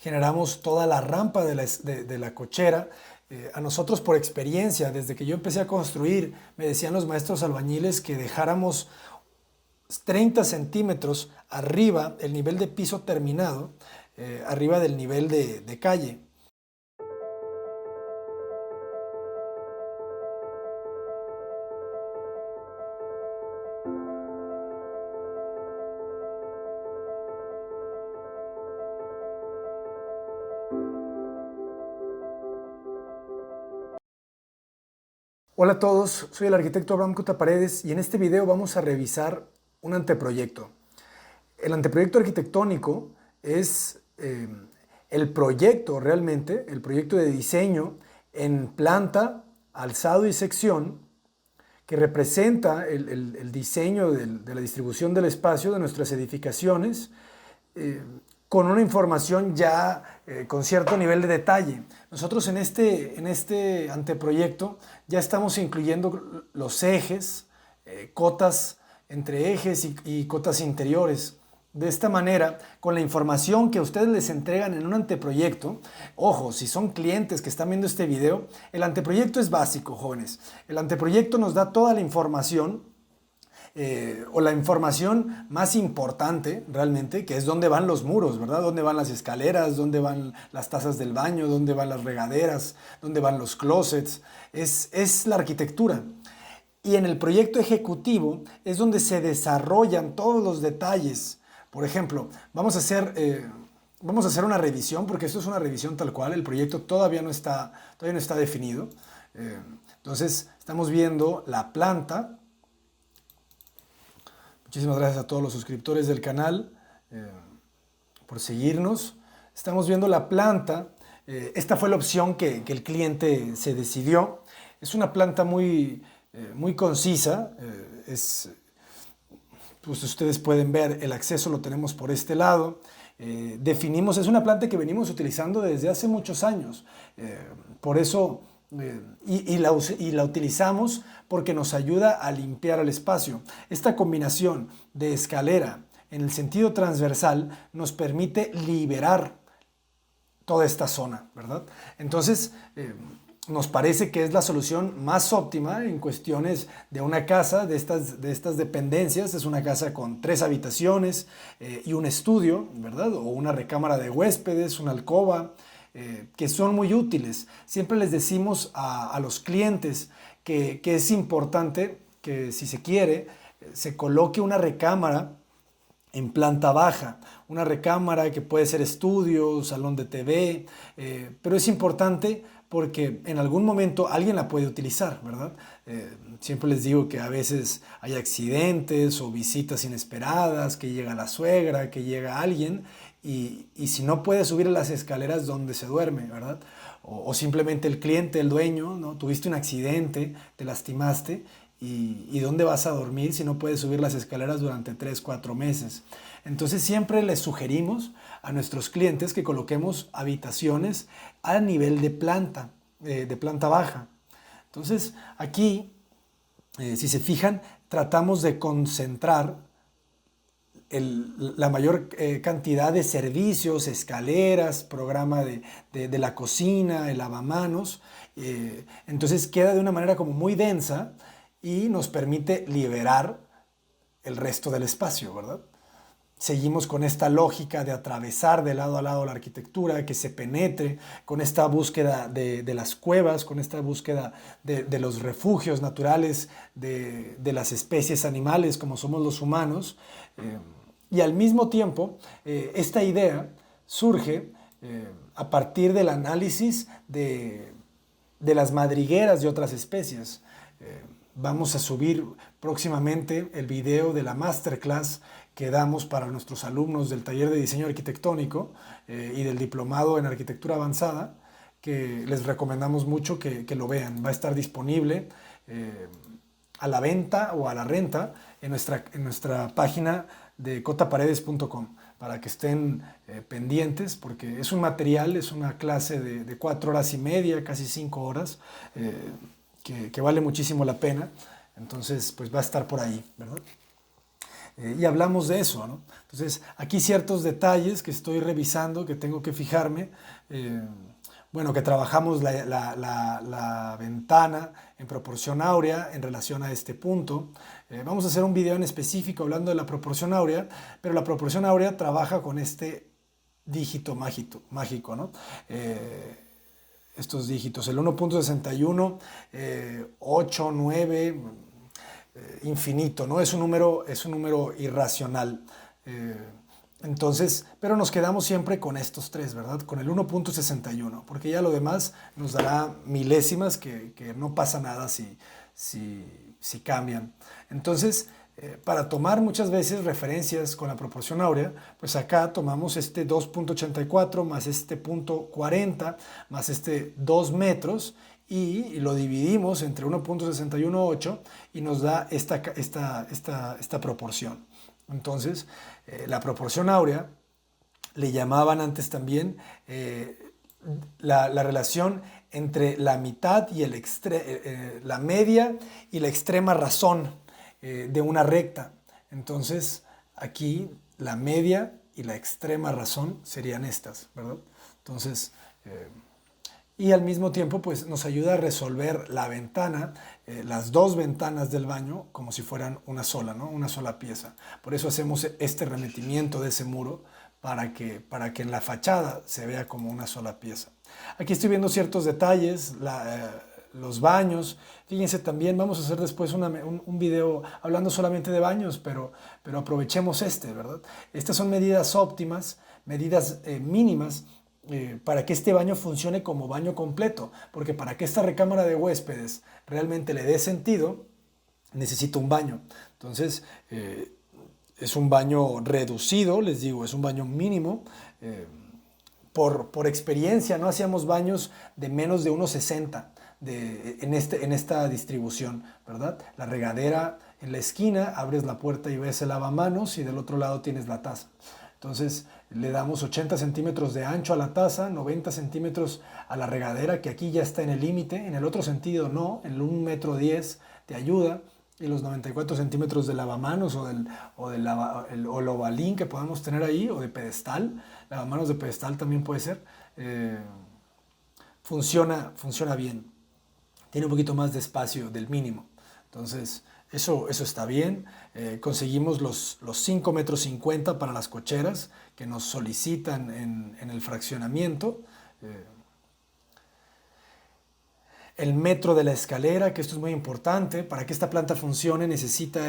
generamos toda la rampa de la cochera. A nosotros por experiencia, desde que yo empecé a construir, me decían los maestros albañiles que dejáramos 30 centímetros arriba el nivel de piso terminado, arriba del nivel de calle. Hola a todos, soy el arquitecto Abraham Cota Paredes y en este video vamos a revisar un anteproyecto. El anteproyecto arquitectónico es el proyecto realmente, el proyecto de diseño en planta, alzado y sección que representa el diseño de la distribución del espacio de nuestras edificaciones con una información ya con cierto nivel de detalle. Nosotros en este anteproyecto ya estamos incluyendo los ejes, cotas entre ejes y cotas interiores. De esta manera, con la información que ustedes les entregan en un anteproyecto, ojo, si son clientes que están viendo este video, el anteproyecto es básico, jóvenes. El anteproyecto nos da toda la información o la información más importante realmente, que es dónde van los muros, ¿verdad? Dónde van las escaleras, dónde van las tazas del baño, dónde van las regaderas, dónde van los closets. Es la arquitectura. Y en el proyecto ejecutivo es donde se desarrollan todos los detalles. Por ejemplo, vamos a hacer una revisión, porque esto es una revisión tal cual, el proyecto todavía no está definido. Entonces, estamos viendo la planta. Muchísimas gracias a todos los suscriptores del canal por seguirnos. Estamos viendo la planta. Esta fue la opción que el cliente se decidió. Es una planta muy concisa. Pues ustedes pueden ver, el acceso lo tenemos por este lado. Definimos, es una planta que venimos utilizando desde hace muchos años. Por eso... Y la utilizamos porque nos ayuda a limpiar el espacio. Esta combinación de escalera en el sentido transversal nos permite liberar toda esta zona, ¿verdad? Entonces, nos parece que es la solución más óptima en cuestiones de una casa, de estas dependencias. Es una casa con 3 habitaciones y un estudio, ¿verdad? O una recámara de huéspedes, una alcoba, que son muy útiles. Siempre les decimos a los clientes que es importante que, si se quiere, se coloque una recámara en planta baja, una recámara que puede ser estudio, salón de TV, pero es importante porque en algún momento alguien la puede utilizar, ¿verdad? Siempre les digo que a veces hay accidentes o visitas inesperadas, que llega la suegra, que llega alguien, y si no puede subir a las escaleras donde se duerme, ¿verdad? O simplemente el cliente, el dueño, ¿no? Tuviste un accidente, te lastimaste, y ¿dónde vas a dormir si no puedes subir las escaleras durante 3, 4 meses? Entonces siempre les sugerimos a nuestros clientes que coloquemos habitaciones a nivel de planta baja. Entonces aquí, si se fijan, tratamos de concentrar la mayor cantidad de servicios, escaleras, programa de la cocina, el lavamanos. Entonces queda de una manera como muy densa y nos permite liberar el resto del espacio, ¿verdad? Seguimos con esta lógica de atravesar de lado a lado la arquitectura, que se penetre, con esta búsqueda de las cuevas, con esta búsqueda de los refugios naturales de las especies animales como somos los humanos. Y al mismo tiempo, esta idea surge a partir del análisis de las madrigueras de otras especies. Vamos a subir próximamente el video de la masterclass que damos para nuestros alumnos del taller de diseño arquitectónico y del diplomado en arquitectura avanzada, que les recomendamos mucho que lo vean. Va a estar disponible a la venta o a la renta en nuestra página de cotaparedes.com para que estén pendientes, porque es un material, es una clase de 4 horas y media, casi 5 horas, que vale muchísimo la pena. Entonces, pues va a estar por ahí, ¿verdad? Y hablamos de eso, ¿no? Entonces, aquí ciertos detalles que estoy revisando, que tengo que fijarme. Bueno, que trabajamos la ventana en proporción áurea en relación a este punto. Vamos a hacer un video en específico hablando de la proporción áurea, pero la proporción áurea trabaja con este dígito mágico, ¿no? Estos dígitos, el 1.61, 8, 9, infinito, ¿no? Es un número irracional. Entonces, pero nos quedamos siempre con estos tres, ¿verdad? Con el 1.61, porque ya lo demás nos dará milésimas que no pasa nada si cambian. Entonces, para tomar muchas veces referencias con la proporción áurea, pues acá tomamos este 2.84 más este punto 40 más este 2 metros y lo dividimos entre 1.618 y nos da esta proporción. Entonces, la proporción áurea le llamaban antes también la relación entre la mitad y la media y la extrema razón de una recta. Entonces, aquí la media y la extrema razón serían estas, ¿verdad? Entonces, y al mismo tiempo, pues nos ayuda a resolver la ventana, las dos ventanas del baño, como si fueran una sola, ¿no? Una sola pieza. Por eso hacemos este remetimiento de ese muro para que en la fachada se vea como una sola pieza. Aquí estoy viendo ciertos detalles, los baños. Fíjense también, vamos a hacer después un video hablando solamente de baños, pero aprovechemos ¿verdad? Estas son medidas óptimas, medidas mínimas, para que este baño funcione como baño completo, porque para que esta recámara de huéspedes realmente le dé sentido, necesita un baño. Entonces, es un baño reducido, les digo, es un baño mínimo. Por experiencia, no hacíamos baños de menos de 1,60 en esta distribución, ¿verdad? La regadera en la esquina, abres la puerta y ves el lavamanos y del otro lado tienes la taza. Entonces le damos 80 centímetros de ancho a la taza, 90 centímetros a la regadera, que aquí ya está en el límite, en el otro sentido no, en el 1,10 metros te ayuda, y los 94 centímetros de lavamanos el ovalín que podamos tener ahí, o de pedestal, lavamanos de pedestal también puede ser, funciona bien, tiene un poquito más de espacio del mínimo. Entonces, eso está bien. Conseguimos los 5,50 metros para las cocheras que nos solicitan en el fraccionamiento. El metro de la escalera, que esto es muy importante. Para que esta planta funcione necesita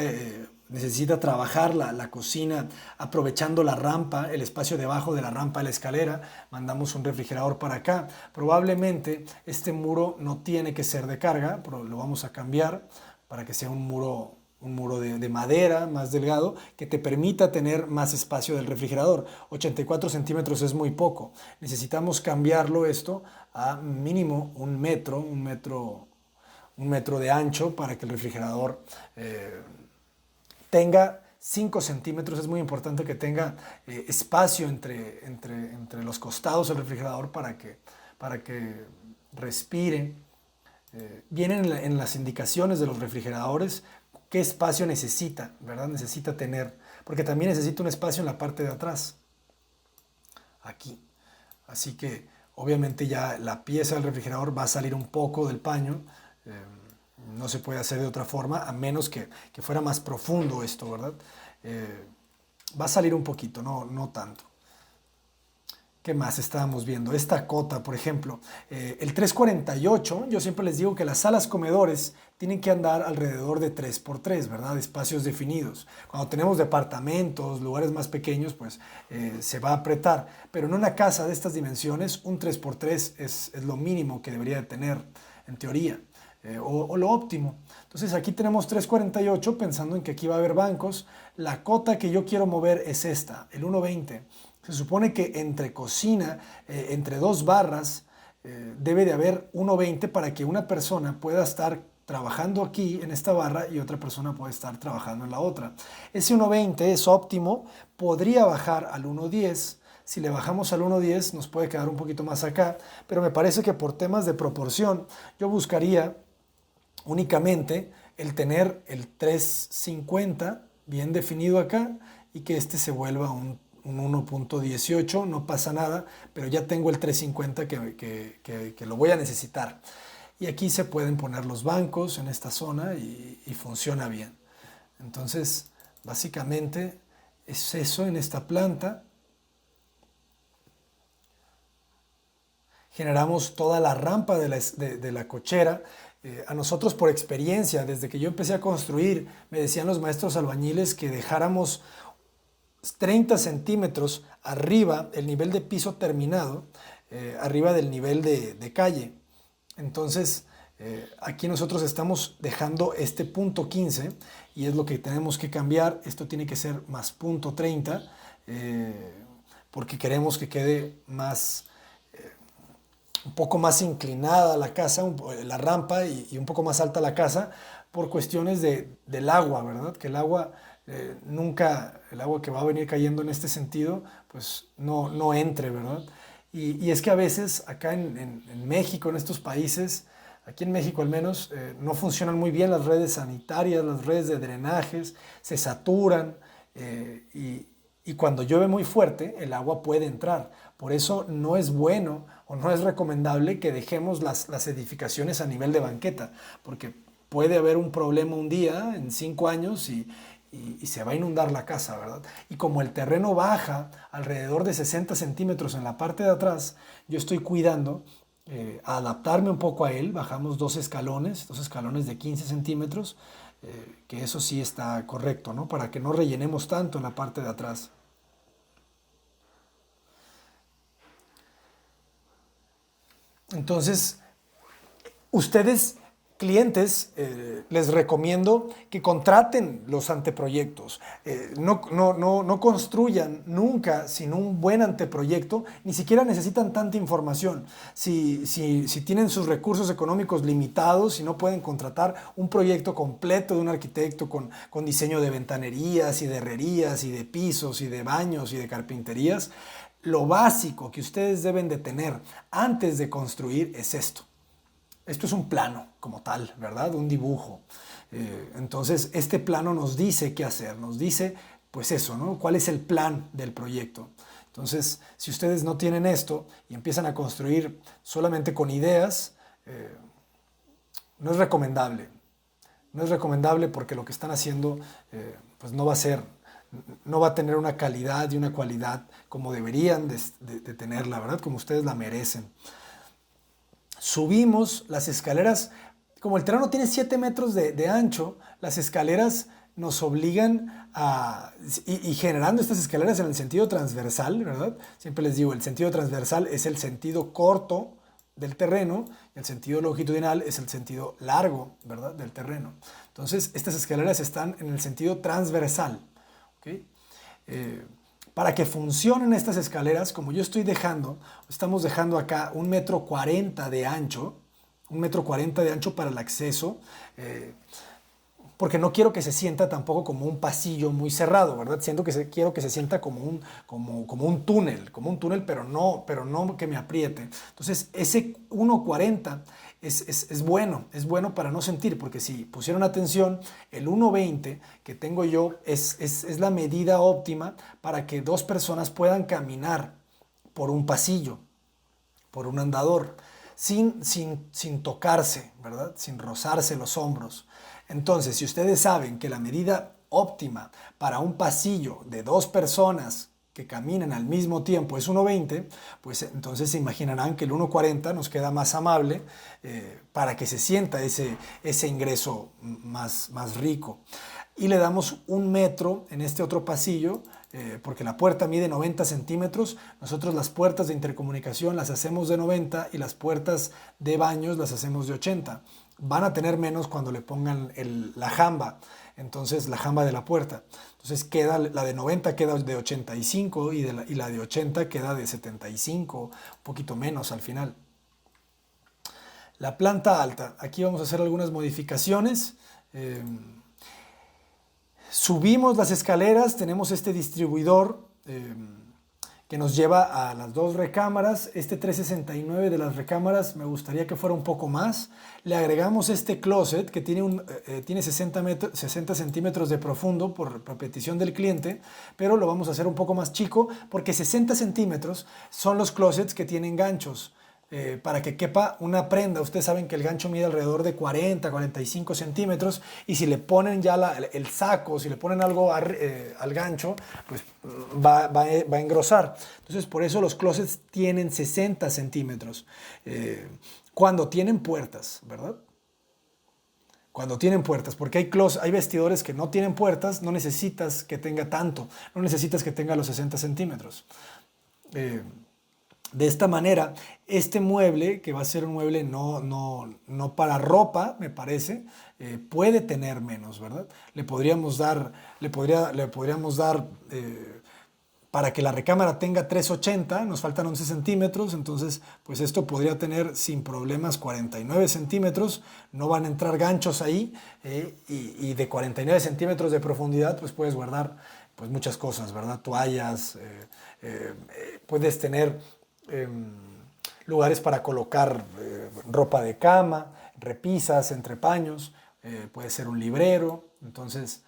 trabajar la cocina aprovechando la rampa, el espacio debajo de la rampa de la escalera. Mandamos un refrigerador para acá. Probablemente este muro no tiene que ser de carga, pero lo vamos a cambiar para que sea un muro de madera más delgado que te permita tener más espacio del refrigerador. 84 centímetros es muy poco. Necesitamos cambiarlo esto a mínimo un metro de ancho para que el refrigerador tenga 5 centímetros. Es muy importante que tenga espacio entre los costados del refrigerador para que respire. Vienen en las indicaciones de los refrigeradores qué espacio necesita, ¿verdad? Necesita tener, porque también necesita un espacio en la parte de atrás, aquí. Así que obviamente ya la pieza del refrigerador va a salir un poco del paño, no se puede hacer de otra forma, a menos que fuera más profundo esto, ¿verdad? Va a salir un poquito, no tanto. ¿Qué más estábamos viendo? Esta cota, por ejemplo, el 348, yo siempre les digo que las salas comedores tienen que andar alrededor de 3x3, ¿verdad? Espacios definidos. Cuando tenemos departamentos, lugares más pequeños, pues se va a apretar. Pero en una casa de estas dimensiones, un 3x3 es lo mínimo que debería de tener, en teoría, o lo óptimo. Entonces aquí tenemos 348, pensando en que aquí va a haber bancos. La cota que yo quiero mover es esta, el 1,20. Se supone que entre cocina, entre dos barras, debe de haber 1,20 para que una persona pueda estar trabajando aquí en esta barra y otra persona puede estar trabajando en la otra. Ese 1,20 es óptimo, podría bajar al 1,10. Si le bajamos al 1,10 nos puede quedar un poquito más acá, pero me parece que por temas de proporción yo buscaría únicamente el tener el 350 bien definido acá y que este se vuelva un 1.18, no pasa nada, pero ya tengo el 350 que lo voy a necesitar. Y aquí se pueden poner los bancos en esta zona y funciona bien. Entonces, básicamente es eso en esta planta. Generamos toda la rampa de la cochera. A nosotros por experiencia, desde que yo empecé a construir, me decían los maestros albañiles que dejáramos 30 centímetros arriba el nivel de piso terminado, arriba del nivel de calle. Entonces, aquí nosotros estamos dejando este punto 15 y es lo que tenemos que cambiar. Esto tiene que ser más punto 30 porque queremos que quede más, un poco más inclinada la casa, la rampa y un poco más alta la casa por cuestiones del agua, ¿verdad? Que el agua nunca, el agua que va a venir cayendo en este sentido, pues no entre, ¿verdad? Y es que a veces acá en México, en estos países, aquí en México al menos, no funcionan muy bien las redes sanitarias, las redes de drenajes, se saturan y cuando llueve muy fuerte, el agua puede entrar. Por eso no es bueno o no es recomendable que dejemos las edificaciones a nivel de banqueta, porque puede haber un problema un día, en 5 años, y se va a inundar la casa, ¿verdad? Y como el terreno baja alrededor de 60 centímetros en la parte de atrás, yo estoy cuidando a adaptarme un poco a él. Bajamos 2 escalones de 15 centímetros, que eso sí está correcto, ¿no? Para que no rellenemos tanto en la parte de atrás. Entonces, ustedes, clientes, les recomiendo que contraten los anteproyectos. No construyan nunca sin un buen anteproyecto, ni siquiera necesitan tanta información. Si tienen sus recursos económicos limitados y no pueden contratar un proyecto completo de un arquitecto con diseño de ventanerías y de herrerías y de pisos y de baños y de carpinterías, lo básico que ustedes deben de tener antes de construir es esto. Esto es un plano como tal, ¿verdad? Un dibujo. Entonces, este plano nos dice qué hacer, nos dice, pues eso, ¿no? ¿Cuál es el plan del proyecto? Entonces, si ustedes no tienen esto y empiezan a construir solamente con ideas, no es recomendable. No es recomendable porque lo que están haciendo, pues no va a tener una calidad y una cualidad como deberían de tenerla, ¿verdad? Como ustedes la merecen. Subimos las escaleras, como el terreno tiene 7 metros de ancho, las escaleras nos obligan y generando estas escaleras en el sentido transversal, ¿verdad? Siempre les digo, el sentido transversal es el sentido corto del terreno y el sentido longitudinal es el sentido largo, ¿verdad? Del terreno. Entonces, estas escaleras están en el sentido transversal, ¿ok? Para que funcionen estas escaleras, como yo estamos dejando acá 1,40 m de ancho, 1,40 m de ancho para el acceso, porque no quiero que se sienta tampoco como un pasillo muy cerrado, ¿verdad? Quiero que se sienta como un túnel, pero no que me apriete. Entonces, ese 1,40 es bueno para no sentir, porque si pusieron atención, el 1,20 que tengo yo es la medida óptima para que 2 personas puedan caminar por un pasillo, por un andador, sin tocarse, ¿verdad? Sin rozarse los hombros. Entonces, si ustedes saben que la medida óptima para un pasillo de 2 personas que caminen al mismo tiempo es 1,20, pues entonces se imaginarán que el 1,40 nos queda más amable para que se sienta ese ingreso más rico. Y le damos 1 metro en este otro pasillo, porque la puerta mide 90 centímetros. Nosotros las puertas de intercomunicación las hacemos de 90 y las puertas de baños las hacemos de 80. Van a tener menos cuando le pongan la jamba, entonces la jamba de la puerta. Entonces la de 90 queda de 85 y la de 80 queda de 75, un poquito menos al final. La planta alta, aquí vamos a hacer algunas modificaciones. Subimos las escaleras, tenemos este distribuidor que nos lleva a las dos recámaras. Este 369 de las recámaras me gustaría que fuera un poco más. Le agregamos este closet que tiene 60 centímetros de profundo por petición del cliente, pero lo vamos a hacer un poco más chico porque 60 centímetros son los closets que tienen ganchos. Para que quepa una prenda. Ustedes saben que el gancho mide alrededor de 40-45 centímetros y si le ponen ya el saco, si le ponen algo al gancho, pues va a engrosar. Entonces por eso los closets tienen 60 centímetros. Cuando tienen puertas, ¿verdad? Cuando tienen puertas, porque hay vestidores que no tienen puertas, no necesitas que tenga tanto, no necesitas que tenga los 60 centímetros. De esta manera, este mueble, que va a ser un mueble no para ropa, me parece, puede tener menos, ¿verdad? Le podríamos dar para que la recámara tenga 380, nos faltan 11 centímetros, entonces pues esto podría tener sin problemas 49 centímetros, no van a entrar ganchos ahí, y de 49 centímetros de profundidad pues puedes guardar pues muchas cosas, ¿verdad? Toallas, puedes tener lugares para colocar ropa de cama, repisas, entrepaños, puede ser un librero. Entonces,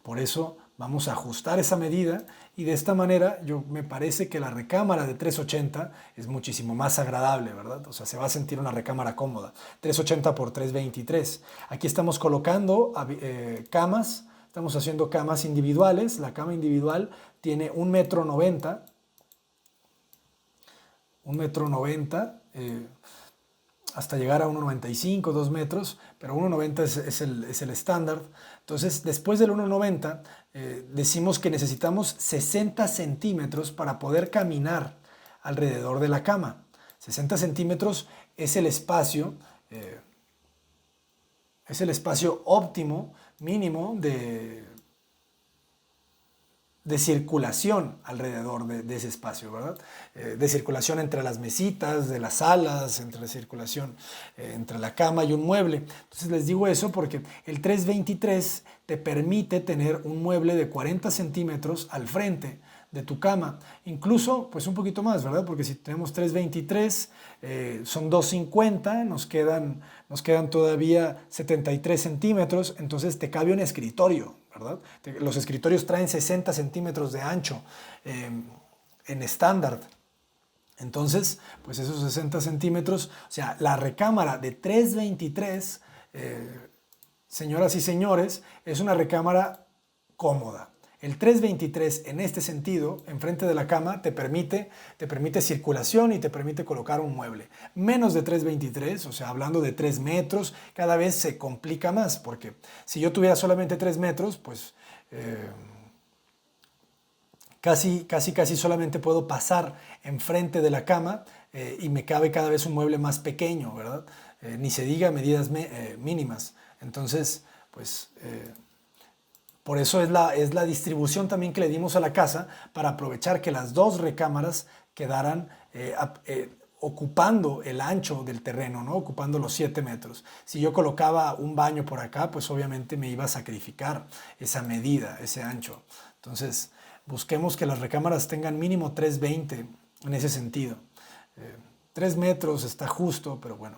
por eso vamos a ajustar esa medida y de esta manera me parece que la recámara de 380 es muchísimo más agradable, ¿verdad? O sea, se va a sentir una recámara cómoda. 380 por 323. Aquí estamos colocando camas, estamos haciendo camas individuales. La cama individual tiene 1,90 m, hasta llegar a 1,95, 2 metros, pero 1,90 es el estándar. Entonces, después del 1,90, decimos que necesitamos 60 centímetros para poder caminar alrededor de la cama. 60 centímetros es el espacio óptimo, mínimo de circulación alrededor de ese espacio, ¿verdad? De circulación entre las mesitas, de las salas, entre circulación entre la cama y un mueble. Entonces les digo eso porque el 323 te permite tener un mueble de 40 centímetros al frente de tu cama, incluso pues un poquito más, ¿verdad? Porque si tenemos 323, son 250, nos quedan todavía 73 centímetros, entonces te cabe un escritorio, ¿verdad? Los escritorios traen 60 centímetros de ancho en estándar. Entonces, pues esos 60 centímetros, o sea, la recámara de 323, señoras y señores, es una recámara cómoda. El 323 en este sentido, enfrente de la cama, te permite circulación y te permite colocar un mueble. Menos de 323, o sea, hablando de 3 metros, cada vez se complica más, porque si yo tuviera solamente 3 metros, pues casi solamente puedo pasar enfrente de la cama y me cabe cada vez un mueble más pequeño, ¿verdad? Ni se diga medidas mínimas. Entonces, pues por eso es la distribución también que le dimos a la casa para aprovechar que las dos recámaras quedaran ocupando el ancho del terreno, ¿no? Ocupando los 7 metros. Si yo colocaba un baño por acá, pues obviamente me iba a sacrificar esa medida, ese ancho. Entonces, busquemos que las recámaras tengan mínimo 320 en ese sentido. 3 metros está justo, pero bueno.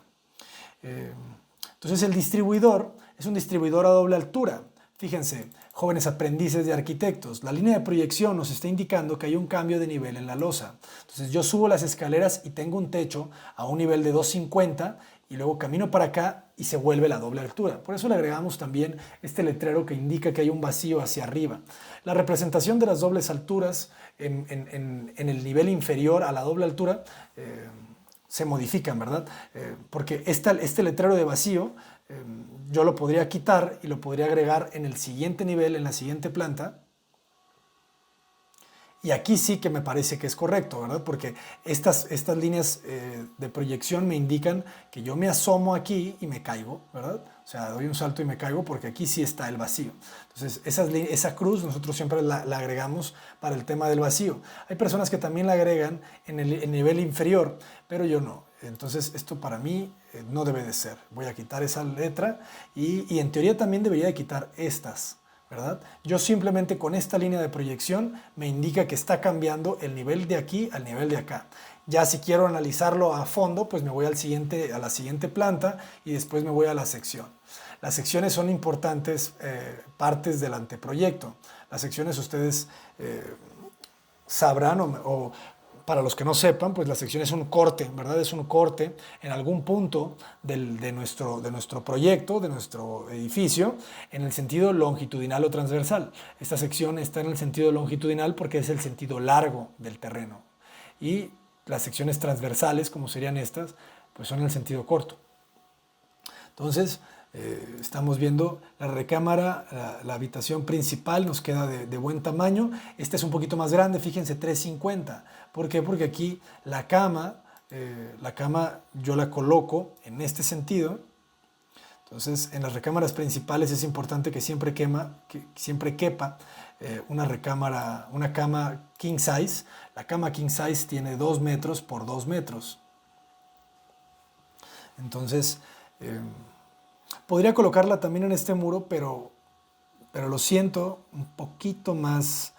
Entonces el distribuidor es un distribuidor a doble altura. Fíjense, jóvenes aprendices de arquitectos, la línea de proyección nos está indicando que hay un cambio de nivel en la losa. Entonces yo subo las escaleras y tengo un techo a un nivel de 250 y luego camino para acá y se vuelve la doble altura. Por eso le agregamos también este letrero que indica que hay un vacío hacia arriba. La representación de las dobles alturas en el nivel inferior a la doble altura se modifican, ¿verdad? Porque este letrero de vacío yo lo podría quitar y lo podría agregar en el siguiente nivel, en la siguiente planta. Y aquí sí que me parece que es correcto, ¿verdad? Porque estas líneas de proyección me indican que yo me asomo aquí y me caigo, ¿verdad? O sea, doy un salto y me caigo porque aquí sí está el vacío. Entonces, esa cruz nosotros siempre la agregamos para el tema del vacío. Hay personas que también la agregan en el nivel inferior, pero yo no. Entonces, esto para mí no debe de ser. Voy a quitar esa letra y en teoría también debería de quitar estas, ¿verdad? Yo simplemente con esta línea de proyección me indica que está cambiando el nivel de aquí al nivel de acá. Ya si quiero analizarlo a fondo, pues me voy a la siguiente planta y después me voy a la sección. Las secciones son importantes partes del anteproyecto. Las secciones ustedes sabrán o para los que no sepan, pues la sección es un corte, ¿verdad? Es un corte en algún punto de nuestro proyecto, de nuestro edificio, en el sentido longitudinal o transversal. Esta sección está en el sentido longitudinal porque es el sentido largo del terreno. Y las secciones transversales, como serían estas, pues son en el sentido corto. Entonces, estamos viendo la recámara, la habitación principal nos queda de buen tamaño. Esta es un poquito más grande, fíjense, 350. ¿Por qué? Porque aquí la cama yo la coloco en este sentido. Entonces, en las recámaras principales es importante que siempre quepa una cama king size. La cama king size tiene 2 metros por 2 metros. Entonces, podría colocarla también en este muro, pero lo siento un poquito más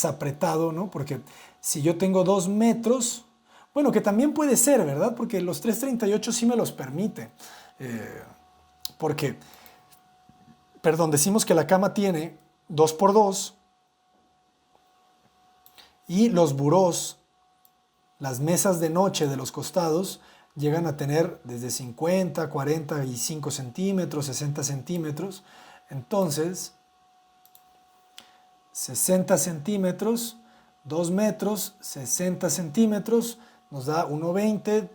apretado, ¿no? Porque si yo tengo 2 metros, bueno, que también puede ser, ¿verdad? Porque los 338 sí me los permite. Porque, perdón, decimos que la cama tiene 2 por 2 y los burós, las mesas de noche de los costados, llegan a tener desde 50, 45 centímetros, 60 centímetros. Entonces, 60 centímetros, 2 metros, 60 centímetros, nos da 1,20,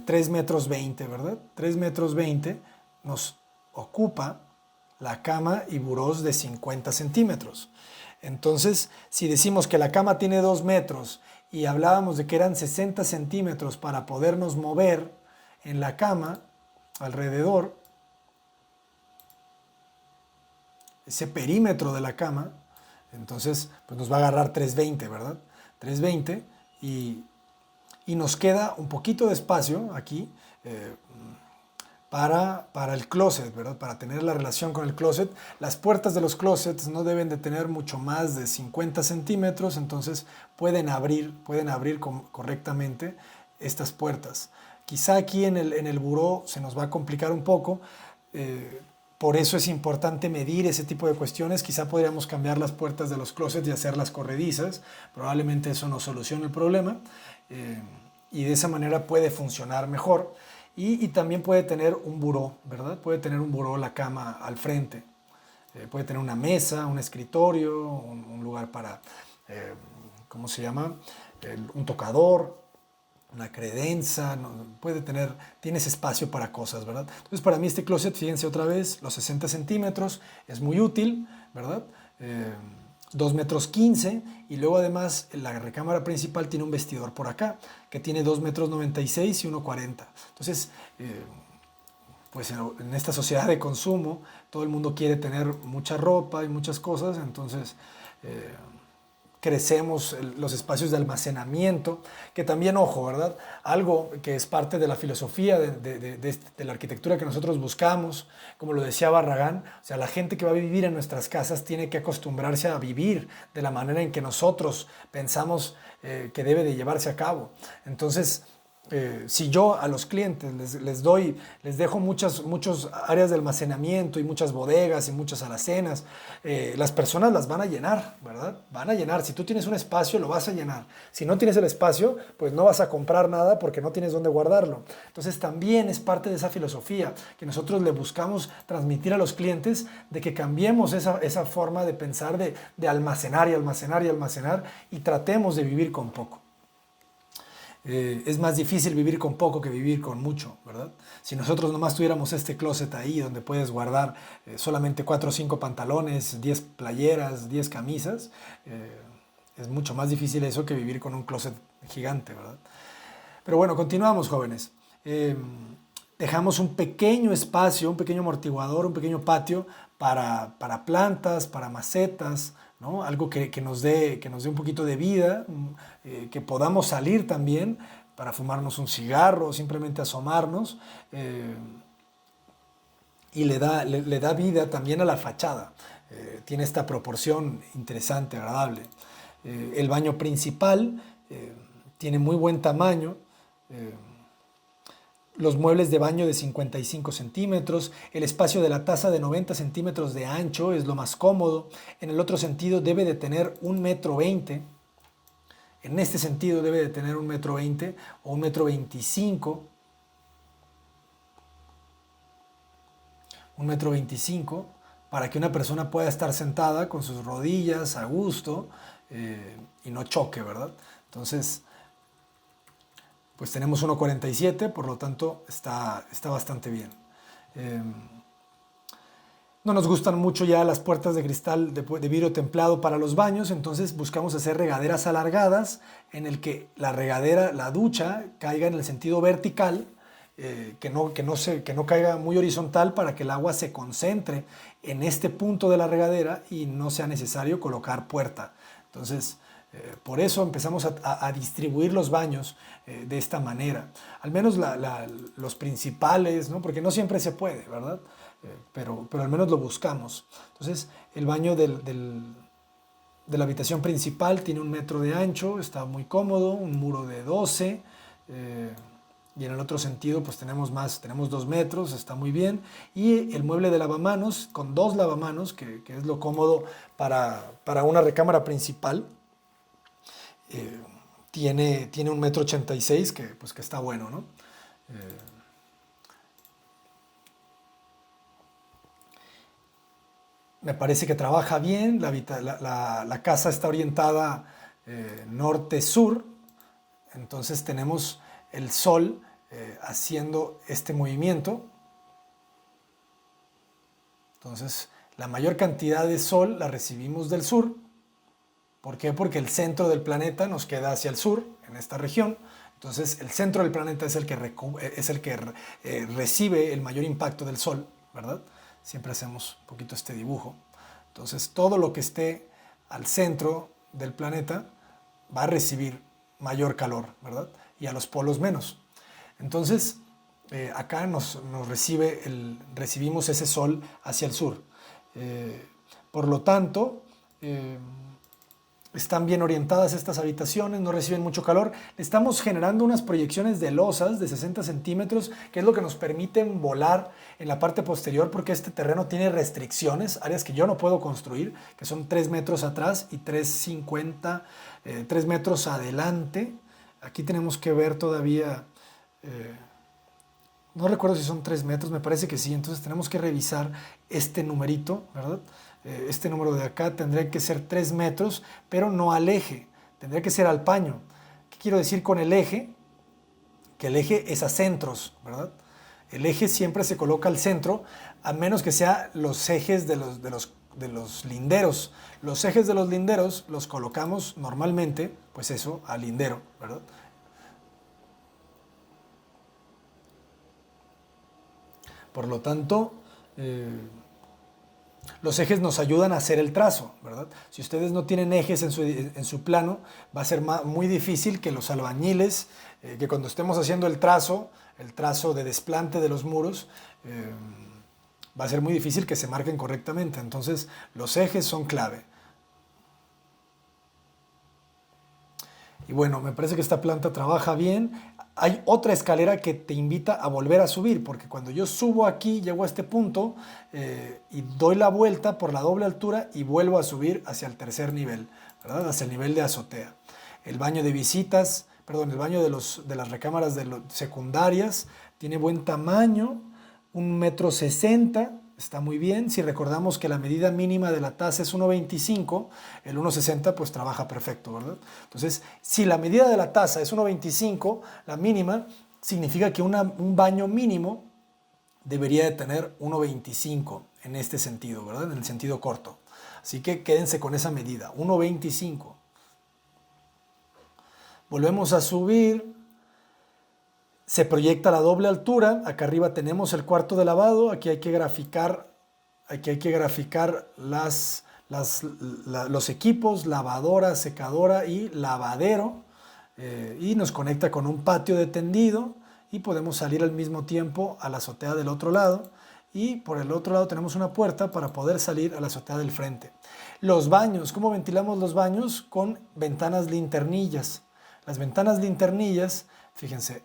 3 metros 20, ¿verdad? 3 metros 20 nos ocupa la cama y burós de 50 centímetros. Entonces, si decimos que la cama tiene 2 metros y hablábamos de que eran 60 centímetros para podernos mover en la cama alrededor, ese perímetro de la cama, entonces pues nos va a agarrar 320, ¿verdad? 320 y nos queda un poquito de espacio aquí para el closet, ¿verdad? Para tener la relación con el closet. Las puertas de los closets no deben de tener mucho más de 50 centímetros, entonces pueden abrir correctamente estas puertas. Quizá aquí en el buró se nos va a complicar un poco, por eso es importante medir ese tipo de cuestiones. Quizá podríamos cambiar las puertas de los closets y hacerlas corredizas, probablemente eso nos solucione el problema y de esa manera puede funcionar mejor. Y también puede tener un buró, ¿verdad? Puede tener un buró la cama al frente. Puede tener una mesa, un escritorio, un lugar para, ¿cómo se llama? Un tocador, una credenza. Tienes espacio para cosas, ¿verdad? Entonces para mí este closet, fíjense otra vez, los 60 centímetros es muy útil, ¿verdad? 2 metros 15 y luego además la recámara principal tiene un vestidor por acá que tiene 2 metros 96 y 1,40. Entonces, pues en esta sociedad de consumo todo el mundo quiere tener mucha ropa y muchas cosas, entonces crecemos los espacios de almacenamiento, que también, ojo, ¿verdad? Algo que es parte de la filosofía de la arquitectura que nosotros buscamos, como lo decía Barragán, o sea, la gente que va a vivir en nuestras casas tiene que acostumbrarse a vivir de la manera en que nosotros pensamos que debe de llevarse a cabo. Entonces, si yo a los clientes les dejo muchas áreas de almacenamiento y muchas bodegas y muchas alacenas, las personas las van a llenar, ¿verdad? Van a llenar. Si tú tienes un espacio, lo vas a llenar. Si no tienes el espacio, pues no vas a comprar nada porque no tienes dónde guardarlo. Entonces también es parte de esa filosofía que nosotros le buscamos transmitir a los clientes, de que cambiemos esa forma de pensar de almacenar y almacenar y almacenar y tratemos de vivir con poco. Es más difícil vivir con poco que vivir con mucho, ¿verdad? Si nosotros nomás tuviéramos este closet ahí donde puedes guardar solamente 4 o 5 pantalones, 10 playeras, 10 camisas, es mucho más difícil eso que vivir con un closet gigante, ¿verdad? Pero bueno, continuamos, jóvenes. Dejamos un pequeño espacio, un pequeño amortiguador, un pequeño patio para plantas, para macetas, ¿no? Algo que nos dé un poquito de vida, que podamos salir también para fumarnos un cigarro o simplemente asomarnos, y le da vida también a la fachada. tiene esta proporción interesante, agradable. El baño principal tiene muy buen tamaño. Los muebles de baño de 55 centímetros, el espacio de la taza de 90 centímetros de ancho es lo más cómodo. En el otro sentido debe de tener 1,20 m. En este sentido debe de tener 1,20 m o 1,25 m. 1,25 m para que una persona pueda estar sentada con sus rodillas a gusto y no choque, ¿verdad? Entonces, pues tenemos 1,47, por lo tanto está bastante bien. No nos gustan mucho ya las puertas de cristal de vidrio templado para los baños, entonces buscamos hacer regaderas alargadas en el que la regadera, la ducha, caiga en el sentido vertical, que no caiga muy horizontal para que el agua se concentre en este punto de la regadera y no sea necesario colocar puerta. Entonces, por eso empezamos a distribuir los baños de esta manera. Al menos los principales, ¿no? Porque no siempre se puede, ¿verdad? Pero al menos lo buscamos. Entonces, el baño de la habitación principal tiene 1 metro de ancho, está muy cómodo, un muro de 12. Y en el otro sentido, pues tenemos 2 metros, está muy bien. Y el mueble de lavamanos, con 2 lavamanos, que es lo cómodo para una recámara principal. Tiene 1,86 m, que está bueno, ¿no? Me parece que trabaja bien, la casa está orientada norte-sur, entonces tenemos el sol haciendo este movimiento. Entonces, la mayor cantidad de sol la recibimos del sur. ¿Por qué? Porque el centro del planeta nos queda hacia el sur, en esta región. Entonces, el centro del planeta es el que recibe el mayor impacto del sol, ¿verdad? Siempre hacemos un poquito este dibujo. Entonces, todo lo que esté al centro del planeta va a recibir mayor calor, ¿verdad? Y a los polos menos. Entonces, acá recibimos ese sol hacia el sur. Por lo tanto, están bien orientadas estas habitaciones, no reciben mucho calor. Estamos generando unas proyecciones de losas de 60 centímetros, que es lo que nos permiten volar en la parte posterior, porque este terreno tiene restricciones, áreas que yo no puedo construir, que son 3 metros atrás y 3 metros adelante. Aquí tenemos que ver todavía, no recuerdo si son 3 metros, me parece que sí, entonces tenemos que revisar este numerito, ¿verdad? Este número de acá tendría que ser 3 metros, pero no al eje, tendría que ser al paño. ¿Qué quiero decir con el eje? Que el eje es a centros, ¿verdad? El eje siempre se coloca al centro, a menos que sea los ejes de los linderos. Los ejes de los linderos los colocamos normalmente, pues eso, al lindero, ¿verdad? Por lo tanto, los ejes nos ayudan a hacer el trazo, ¿verdad? Si ustedes no tienen ejes en su plano, va a ser muy difícil que los albañiles, que cuando estemos haciendo el trazo de desplante de los muros, va a ser muy difícil que se marquen correctamente. Entonces, los ejes son clave. Y bueno, me parece que esta planta trabaja bien. Hay otra escalera que te invita a volver a subir, porque cuando yo subo aquí, llego a este punto y doy la vuelta por la doble altura y vuelvo a subir hacia el tercer nivel, ¿verdad? Hacia el nivel de azotea. El baño de visitas, perdón, el baño de las recámaras secundarias tiene buen tamaño, 1,60 m, está muy bien. Si recordamos que la medida mínima de la taza es 1,25, el 1,60 pues trabaja perfecto, ¿verdad? Entonces, si la medida de la taza es 1,25, la mínima, significa que un baño mínimo debería de tener 1,25 en este sentido, ¿verdad? En el sentido corto. Así que quédense con esa medida, 1,25. Volvemos a subir. Se proyecta la doble altura. Acá arriba tenemos el cuarto de lavado. Aquí hay que graficar, los equipos, lavadora, secadora y lavadero. Y nos conecta con un patio de tendido y podemos salir al mismo tiempo a la azotea del otro lado y por el otro lado tenemos una puerta para poder salir a la azotea del frente. Los baños, ¿cómo ventilamos los baños? Con ventanas linternillas. Las ventanas linternillas, fíjense,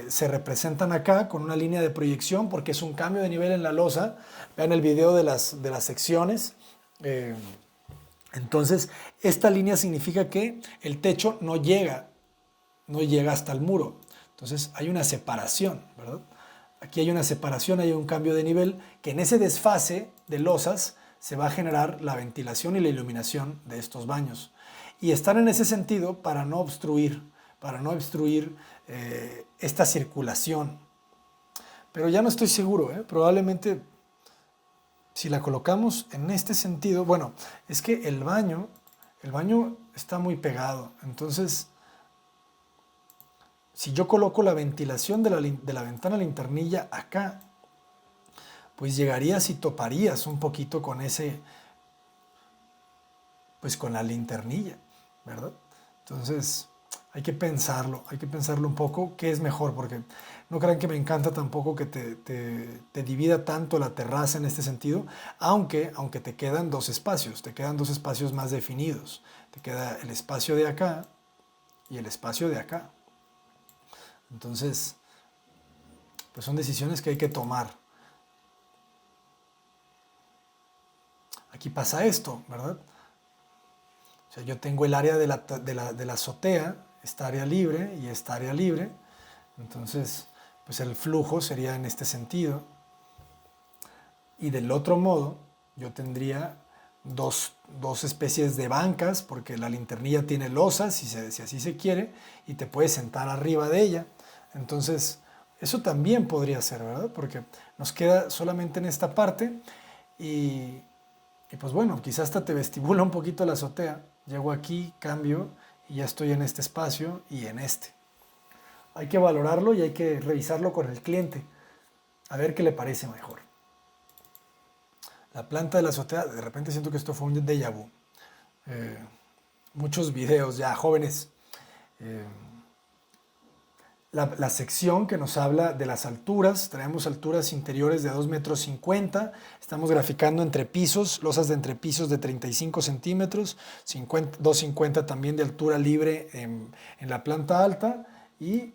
se representan acá con una línea de proyección porque es un cambio de nivel en la losa. Vean el video de las secciones. Entonces, esta línea significa que el techo no llega hasta el muro. Entonces, hay una separación, ¿verdad? Aquí hay una separación, hay un cambio de nivel, que en ese desfase de losas se va a generar la ventilación y la iluminación de estos baños. Y están en ese sentido para no obstruir esta circulación. Pero ya no estoy seguro, probablemente si la colocamos en este sentido, bueno, es que el baño está muy pegado, entonces si yo coloco la ventilación de la ventana linternilla acá, pues llegarías y toparías un poquito con pues con la linternilla, ¿verdad? Entonces hay que pensarlo un poco, qué es mejor, porque no crean que me encanta tampoco que te divida tanto la terraza en este sentido, aunque te quedan dos espacios más definidos. Te queda el espacio de acá y el espacio de acá. Entonces, pues son decisiones que hay que tomar. Aquí pasa esto, ¿verdad? O sea, yo tengo el área de la azotea, esta área libre y esta área libre. Entonces, pues el flujo sería en este sentido. Y del otro modo, yo tendría dos especies de bancas, porque la linternilla tiene losas, si así se quiere, y te puedes sentar arriba de ella. Entonces, eso también podría ser, ¿verdad? Porque nos queda solamente en esta parte y pues bueno, quizás hasta te vestibula un poquito la azotea. Llego aquí, cambio y ya estoy en este espacio y en este. Hay que valorarlo y hay que revisarlo con el cliente, a ver qué le parece mejor. La planta de la azotea, de repente siento que esto fue un déjà vu. Muchos videos ya, jóvenes. La sección que nos habla de las alturas, traemos alturas interiores de 2,50 m, estamos graficando entrepisos, losas de entrepisos de 35 centímetros, 2,50 también de altura libre en la planta alta y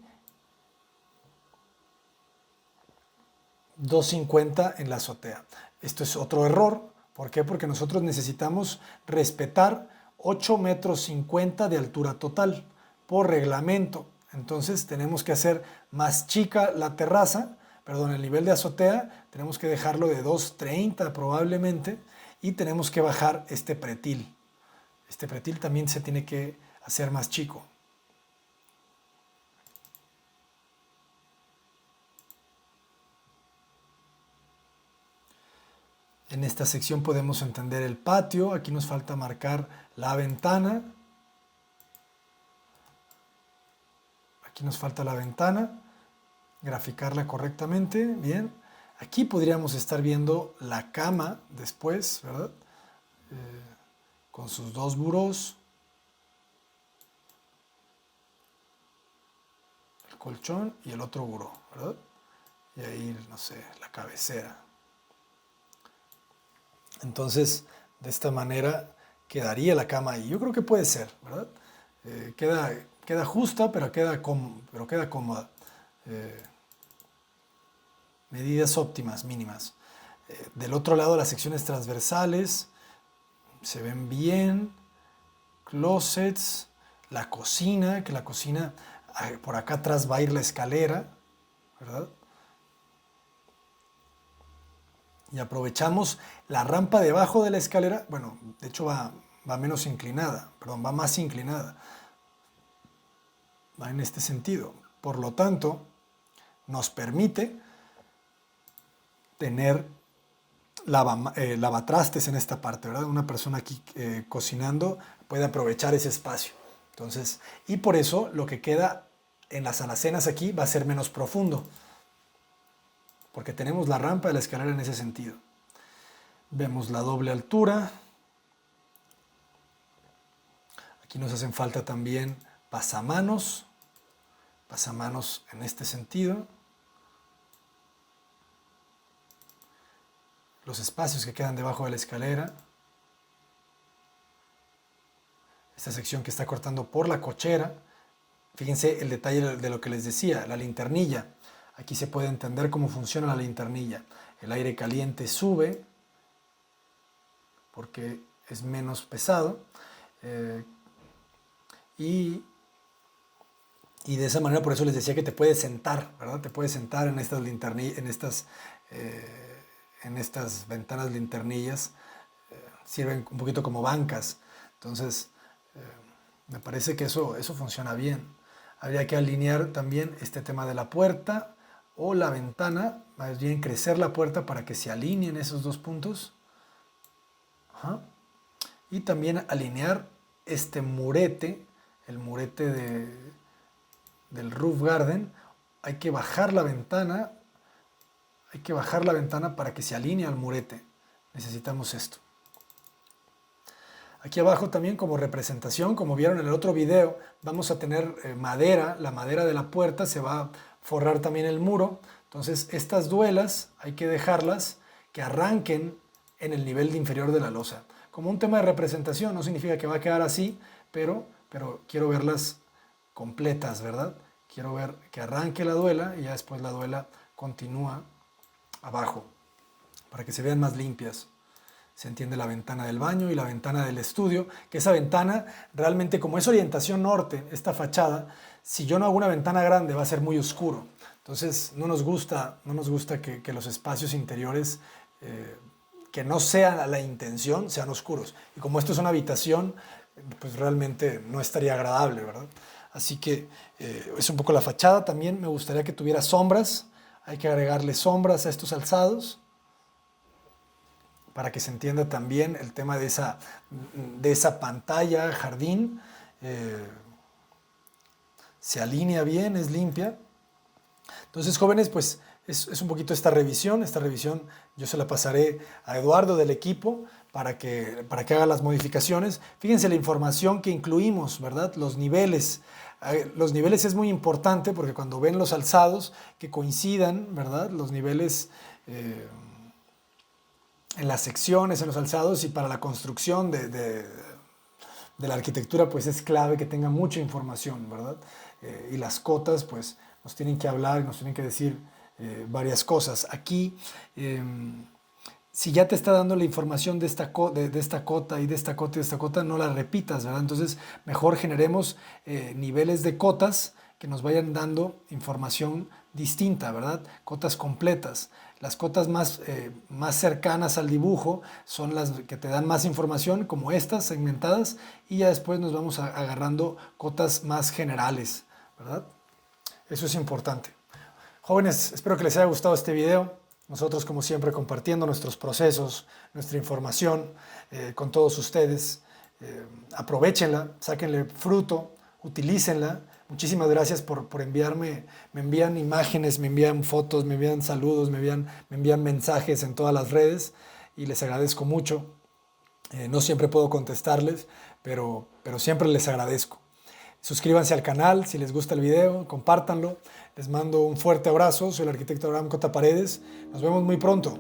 2,50 en la azotea. Esto es otro error, ¿por qué? Porque nosotros necesitamos respetar 8,50 m de altura total por reglamento. Entonces tenemos que hacer más chica la terraza, perdón, el nivel de azotea, tenemos que dejarlo de 2,30 probablemente y tenemos que bajar este pretil. Este pretil también se tiene que hacer más chico. En esta sección podemos entender el patio, aquí nos falta marcar la ventana. Aquí nos falta la ventana, graficarla correctamente, bien. Aquí podríamos estar viendo la cama después, ¿verdad? Con sus dos burós, el colchón y el otro buró, ¿verdad? Y ahí, no sé, la cabecera. Entonces, de esta manera quedaría la cama ahí. Yo creo que puede ser, ¿verdad? Queda justa, pero queda cómoda. Medidas óptimas, mínimas. Del otro lado, las secciones transversales se ven bien. Closets, la cocina, que la cocina, por acá atrás va a ir la escalera, ¿verdad? Y aprovechamos la rampa debajo de la escalera, bueno, de hecho va menos inclinada, perdón, va más inclinada. Va en este sentido. Por lo tanto, nos permite tener lavatrastes en esta parte, ¿verdad? Una persona aquí cocinando puede aprovechar ese espacio. Entonces, y por eso lo que queda en las alacenas aquí va a ser menos profundo, porque tenemos la rampa de la escalera en ese sentido. Vemos la doble altura. Aquí nos hacen falta también pasamanos en este sentido. los espacios que quedan debajo de la escalera. Esta sección que está cortando por la cochera. Fíjense el detalle de lo que les decía, la linternilla. Aquí se puede entender cómo funciona la linternilla. El aire caliente sube porque es menos pesado y de esa manera, por eso les decía que te puedes sentar, ¿verdad? Te puedes sentar en estas en estas ventanas linternillas. Sirven un poquito como bancas. Entonces, me parece que eso funciona bien. Habría que alinear también este tema de la puerta o la ventana, más bien crecer la puerta para que se alineen esos dos puntos. Ajá. Y también alinear este murete, el murete del roof garden. Hay que bajar la ventana, para que se alinee al murete. Necesitamos esto. Aquí abajo también como representación, como vieron en el otro video, vamos a tener madera, la madera de la puerta, se va a forrar también el muro. Entonces estas duelas hay que dejarlas que arranquen en el nivel inferior de la losa. Como un tema de representación, no significa que va a quedar así, pero quiero verlas completas, ¿verdad? Quiero ver que arranque la duela y ya después la duela continúa abajo, para que se vean más limpias. Se entiende la ventana del baño y la ventana del estudio, que esa ventana realmente, como es orientación norte, esta fachada, si yo no hago una ventana grande va a ser muy oscuro. Entonces no nos gusta que los espacios interiores, que no sea la intención, sean oscuros. Y como esto es una habitación, pues realmente no estaría agradable, ¿verdad? Así que es un poco la fachada. También me gustaría que tuviera sombras. Hay que agregarle sombras a estos alzados, para que se entienda también el tema de esa pantalla, jardín. Se alinea bien, es limpia. Entonces, jóvenes, pues es un poquito esta revisión. Esta revisión yo se la pasaré a Eduardo del equipo para que haga las modificaciones. Fíjense la información que incluimos, ¿verdad? Los niveles. Los niveles es muy importante porque cuando ven los alzados que coincidan, ¿verdad? Los niveles en las secciones, en los alzados, y para la construcción de la arquitectura, pues es clave que tenga mucha información, ¿verdad? Y las cotas, pues nos tienen que hablar, nos tienen que decir varias cosas. Aquí, si ya te está dando la información de esta cota y de esta cota y de esta cota, no la repitas, ¿verdad? Entonces, mejor generemos niveles de cotas que nos vayan dando información distinta, ¿verdad? Cotas completas. Las cotas más cercanas al dibujo son las que te dan más información, como estas segmentadas, y ya después nos vamos agarrando cotas más generales, ¿verdad? Eso es importante. Jóvenes, espero que les haya gustado este video. Nosotros, como siempre, compartiendo nuestros procesos, nuestra información con todos ustedes. Aprovéchenla, sáquenle fruto, utilícenla. Muchísimas gracias por enviarme, me envían imágenes, me envían fotos, me envían saludos, me envían mensajes en todas las redes y les agradezco mucho. No siempre puedo contestarles, pero siempre les agradezco. Suscríbanse al canal si les gusta el video, compártanlo. Les mando un fuerte abrazo, soy el arquitecto Abraham Cota Paredes. Nos vemos muy pronto.